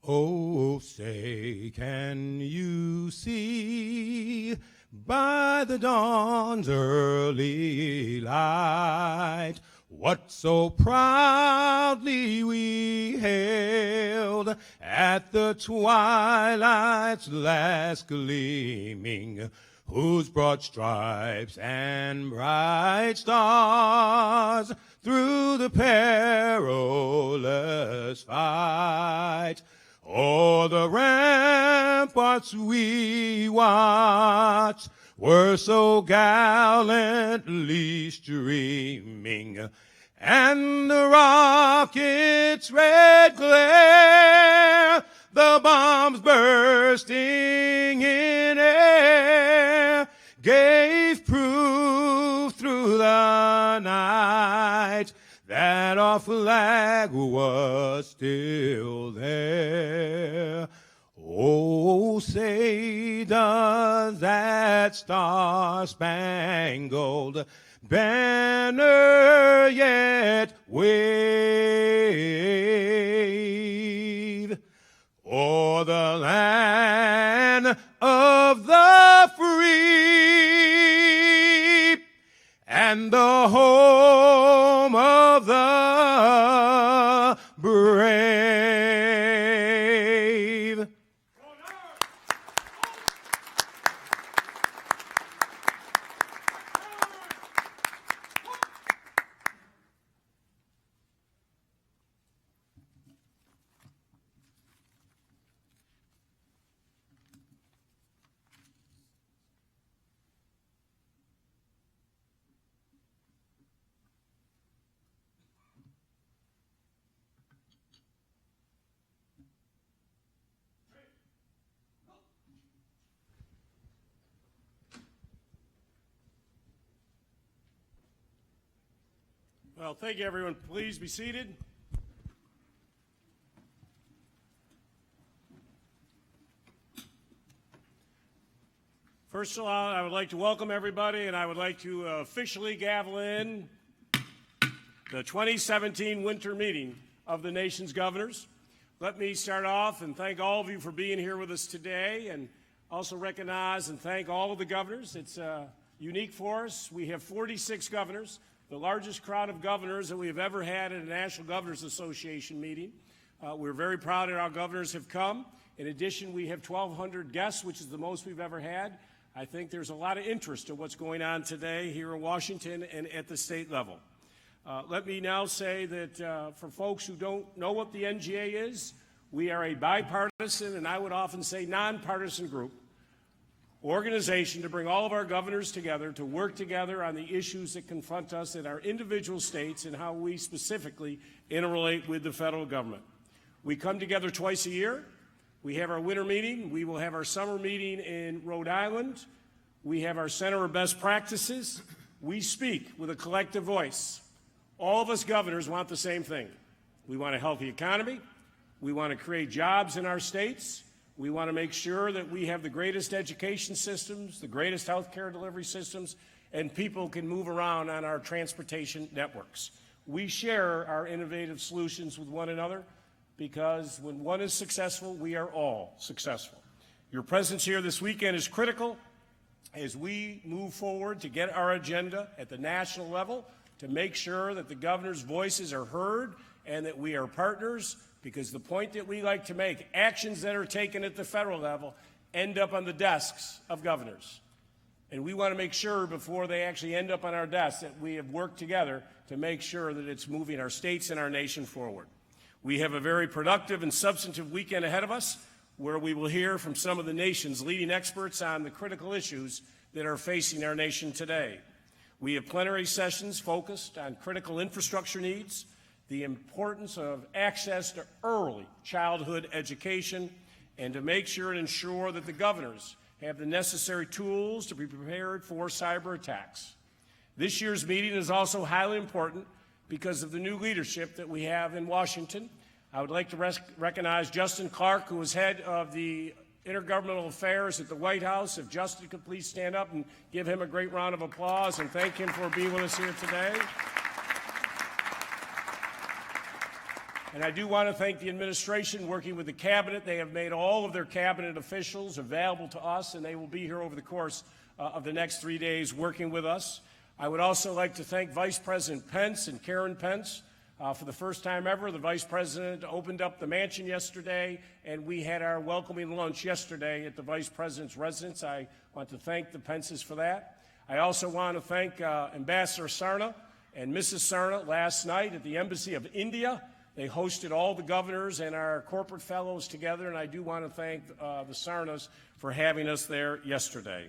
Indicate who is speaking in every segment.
Speaker 1: Oh, say, can you see by the dawn's early light what so proudly we hailed at the twilight's last gleaming, whose broad stripes and bright stars through the perilous fight o'er the ramparts we watched were so gallantly streaming, and the rocket's red glare, the bombs bursting in air, gave proof through the night that our flag was still there. Oh, say, does that star-spangled banner yet wave o'er the land of the free and the home of the brave?
Speaker 2: Well, thank you, everyone. Please be seated. First of all, I would like to welcome everybody, and I would like to officially gavel in the 2017 winter meeting of the nation's governors. Let me start off and thank all of you for being here with us today, and also recognize and thank all of the governors. It's unique for us. We have 46 governors, the largest crowd of governors that we have ever had at a National Governors Association meeting. We're very proud that our governors have come. In addition, we have 1,200 guests, which is the most we've ever had. I think there's a lot of interest in what's going on today here in Washington and at the state level. Let me now say that for folks who don't know what the NGA is, we are a bipartisan, and I would often say nonpartisan group, organization to bring all of our governors together to work together on the issues that confront us in our individual states and how we specifically interrelate with the federal government. We come together twice a year. We have our winter meeting. We will have our summer meeting in Rhode Island. We have our Center of Best Practices. We speak with a collective voice. All of us governors want the same thing. We want a healthy economy. We want to create jobs in our states. We want to make sure that we have the greatest education systems, the greatest health care delivery systems, and people can move around on our transportation networks. We share our innovative solutions with one another because when one is successful, we are all successful. Your presence here this weekend is critical as we move forward to get our agenda at the national level to make sure that the governor's voices are heard and that we are partners, because the point that we like to make, actions that are taken at the federal level end up on the desks of governors. And we want to make sure before they actually end up on our desks that we have worked together to make sure that it's moving our states and our nation forward. We have a very productive and substantive weekend ahead of us where we will hear from some of the nation's leading experts on the critical issues that are facing our nation today. We have plenary sessions focused on critical infrastructure needs, the importance of access to early childhood education, and to make sure and ensure that the governors have the necessary tools to be prepared for cyber attacks. This year's meeting is also highly important because of the new leadership that we have in Washington. I would like to recognize Justin Clark, who is head of the Intergovernmental Affairs at the White House. If Justin could please stand up and give him a great round of applause and thank him for being with us here today. And I do want to thank the administration working with the cabinet. They have made all of their cabinet officials available to us, and they will be here over the course of the next 3 days working with us. I would also like to thank Vice President Pence and Karen Pence. For the first time ever, the Vice President opened up the mansion yesterday, and we had our welcoming lunch yesterday at the Vice President's residence. I want to thank the Pences for that. I also want to thank Ambassador Sarna and Mrs. Sarna last night at the Embassy of India. They hosted all the governors and our corporate fellows together, and I do want to thank the Sarnas for having us there yesterday.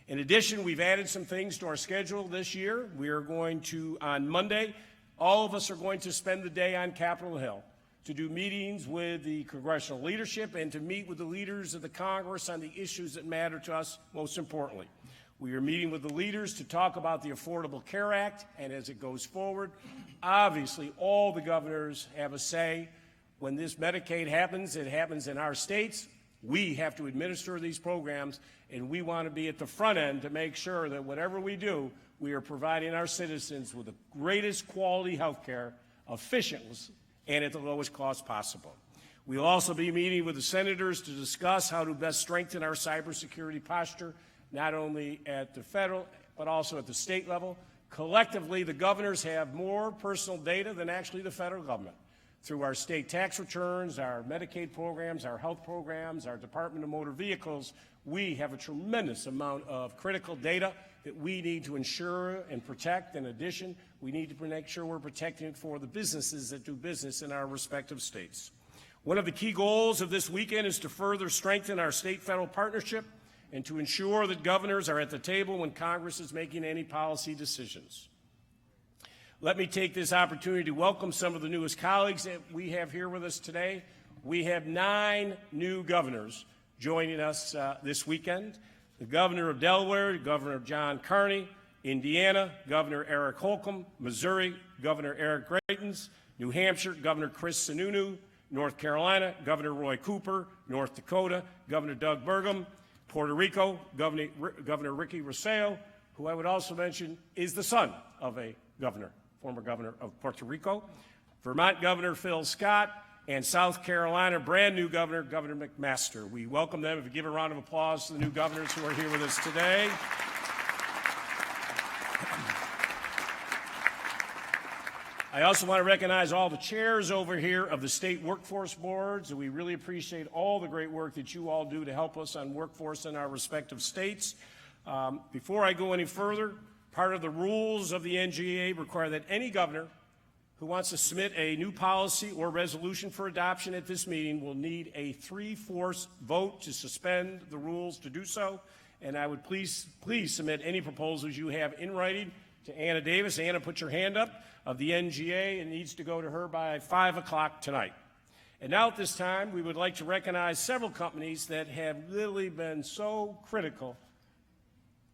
Speaker 2: In addition, we've added some things to our schedule this year. We are going to, on Monday, all of us are going to spend the day on Capitol Hill to do meetings with the congressional leadership and to meet with the leaders of the Congress on the issues that matter to us most importantly. We are meeting with the leaders to talk about the Affordable Care Act, and as it goes forward, obviously all the governors have a say. When this Medicaid happens, it happens in our states. We have to administer these programs, and we want to be at the front end to make sure that whatever we do, we are providing our citizens with the greatest quality health care, efficient, and at the lowest cost possible. We'll also be meeting with the senators to discuss how to best strengthen our cybersecurity posture, not only at the federal, but also at the state level. Collectively, the governors have more personal data than actually the federal government. Through our state tax returns, our Medicaid programs, our health programs, our Department of Motor Vehicles, we have a tremendous amount of critical data that we need to ensure and protect. In addition, we need to make sure we're protecting it for the businesses that do business in our respective states. One of the key goals of this weekend is to further strengthen our state-federal partnership and to ensure that governors are at the table when Congress is making any policy decisions. Let me take this opportunity to welcome some of the newest colleagues that we have here with us today. We have 9 new governors joining us this weekend. The governor of Delaware, Governor John Carney; Indiana, Governor Eric Holcomb; Missouri, Governor Eric Greitens; New Hampshire, Governor Chris Sununu; North Carolina, Governor Roy Cooper; North Dakota, Governor Doug Burgum; Puerto Rico, Governor Ricky Rosselló, who I would also mention is the son of a governor, former governor of Puerto Rico; Vermont Governor Phil Scott; and South Carolina, brand new governor, Governor McMaster. We welcome them. If you give a round of applause to the new governors who are here with us today. I also want to recognize all the chairs over here of the state workforce boards. We really appreciate all the great work that you all do to help us on workforce in our respective states. Before I go any further, part of the rules of the NGA require that any governor who wants to submit a new policy or resolution for adoption at this meeting will need a 3/4 vote to suspend the rules to do so. And I would please submit any proposals you have in writing to Anna Davis. Anna, put your hand up, of the NGA. It needs to go to her by 5 o'clock tonight. And now at this time, we would like to recognize several companies that have really been so critical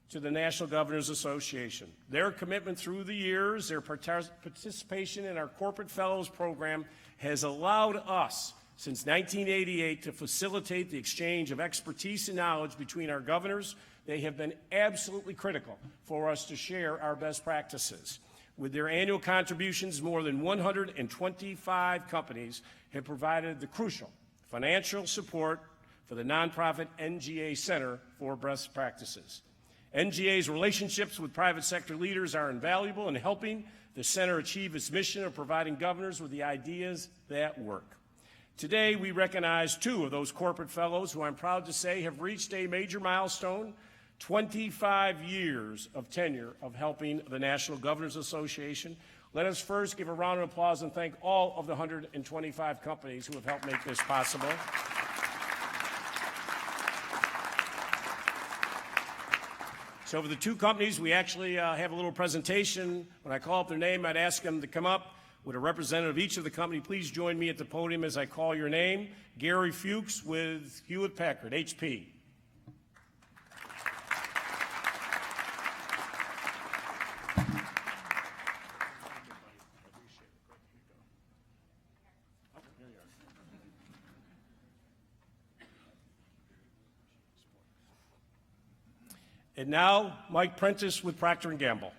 Speaker 2: to the National Governors Association. Their commitment through the years, their participation in our Corporate Fellows program has allowed us, since 1988, to facilitate the exchange of expertise and knowledge between our governors. They have been absolutely critical for us to share our best practices. With their annual contributions, more than 125 companies have provided the crucial financial support for the nonprofit NGA Center for Best Practices. NGA's relationships with private sector leaders are invaluable in helping the center achieve its mission of providing governors with the ideas that work. Today, we recognize 2 of those corporate fellows who I'm proud to say have reached a major milestone: 25 years of tenure of helping the National Governors Association. Let us first give a round of applause and thank all of the 125 companies who have helped make this possible. So for the 2 companies, we actually have a little presentation. When I call up their name, I'd ask them to come up. Would a representative of each of the company please join me at the podium as I call your name? Gary Fuchs with Hewlett-Packard, HP. And now, Mike Prentice with Procter & Gamble.